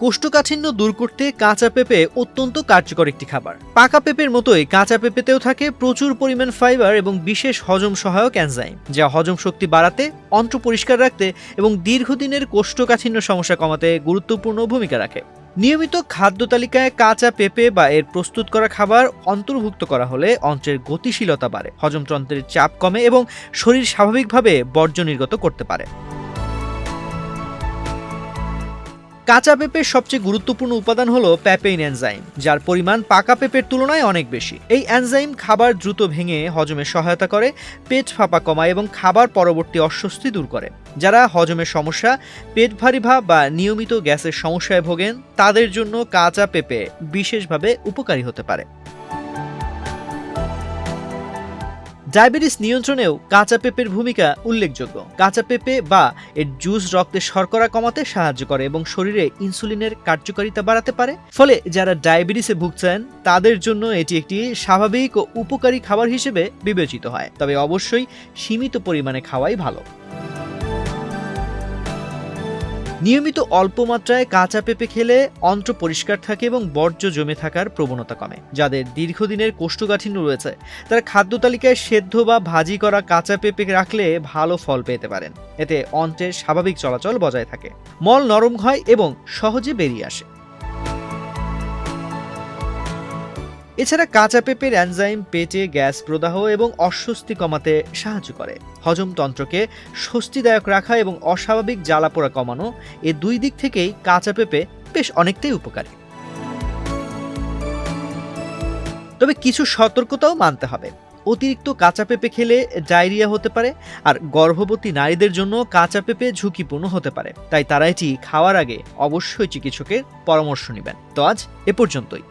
কোষ্ঠকাঠিন্য দূর করতে কাঁচা পেঁপে অত্যন্ত কার্যকর একটি খাবার। পাকা পেঁপের মতোই কাঁচা পেঁপেতেও থাকে প্রচুর পরিমাণ ফাইবার এবং বিশেষ হজম সহায়ক এনজাইম, যা হজম শক্তি বাড়াতে, অন্ত্র পরিষ্কার রাখতে এবং দীর্ঘদিনের কোষ্ঠকাঠিন্য সমস্যা কমাতে গুরুত্বপূর্ণ ভূমিকা রাখে। নিয়মিত খাদ্য তালিকায় কাঁচা পেঁপে বা এর প্রস্তুত করা খাবার অন্তর্ভুক্ত করা হলে অন্ত্রের গতিশীলতা বাড়ে, হজমতন্ত্রের চাপ কমে এবং শরীর স্বাভাবিকভাবে বর্জ্য নির্গত করতে পারে। কাঁচা পেঁপের সবচেয়ে গুরুত্বপূর্ণ উপাদান হলো প্যাপেইন এনজাইম, যার পরিমাণ পাকা পেঁপের তুলনায় অনেক বেশি। এই এনজাইম খাবার দ্রুত ভেঙে হজমে সহায়তা করে, পেট ফাঁপা কমায় এবং খাবার পরবর্তী অস্বস্তি দূর করে। যারা হজমের সমস্যা, পেট ভারী ভাব বা নিয়মিত গ্যাসের সমস্যায় ভোগেন, তাদের জন্য কাঁচা পেঁপে বিশেষভাবে উপকারী হতে পারে। ডায়াবেটিস নিয়ন্ত্রণেও কাঁচা পেঁপের ভূমিকা উল্লেখযোগ্য। কাঁচা পেঁপে বা এর জুস রক্তে শর্করা কমাতে সাহায্য করে এবং শরীরে ইনসুলিনের কার্যকারিতা বাড়াতে পারে। ফলে যারা ডায়াবেটিসে ভুগছেন তাদের জন্য এটি একটি স্বাভাবিক ও উপকারী খাবার হিসেবে বিবেচিত হয়, তবে অবশ্যই সীমিত পরিমাণে খাওয়াই ভালো। নিয়মিত অল্প মাত্রায় কাঁচা পেঁপে খেলে অন্ত্র পরিষ্কার থাকে এবং বর্জ্য জমে থাকার প্রবণতা কমে। যাদের দীর্ঘদিনের কোষ্ঠকাঠিন্য রয়েছে তারা খাদ্য তালিকায় সেদ্ধ বা ভাজি করা কাঁচা পেঁপে রাখলে ভালো ফল পেতে পারেন। এতে অন্ত্রের স্বাভাবিক চলাচল বজায় থাকে, মল নরম হয় এবং সহজে বেরিয়ে আসে। এছাড়া কাঁচা পেঁপের এনজাইম পেটে গ্যাস প্রদাহ এবং অস্বস্তি কমাতে সাহায্য করে। হজমতন্ত্রকে স্বস্তিদায়ক রাখা এবং অস্বাভাবিক জ্বালাপোড়া কমানো, এই দুই দিক থেকেই কাঁচা পেঁপে বেশ অনেকটাই উপকারী। তবে কিছু সতর্কতাও মানতে হবে। অতিরিক্ত কাঁচা পেঁপে খেলে ডায়রিয়া হতে পারে, আর গর্ভবতী নারীদের জন্য কাঁচা পেঁপে ঝুঁকিপূর্ণ হতে পারে, তাই তারা এটি খাওয়ার আগে অবশ্যই চিকিৎসকের পরামর্শ নেবেন। তো আজ এ পর্যন্তই।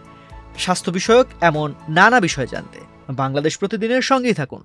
স্বাস্থ্য বিষয়ক এমন নানা বিষয় জানতে বাংলাদেশ প্রতিদিনের সঙ্গেই থাকুন।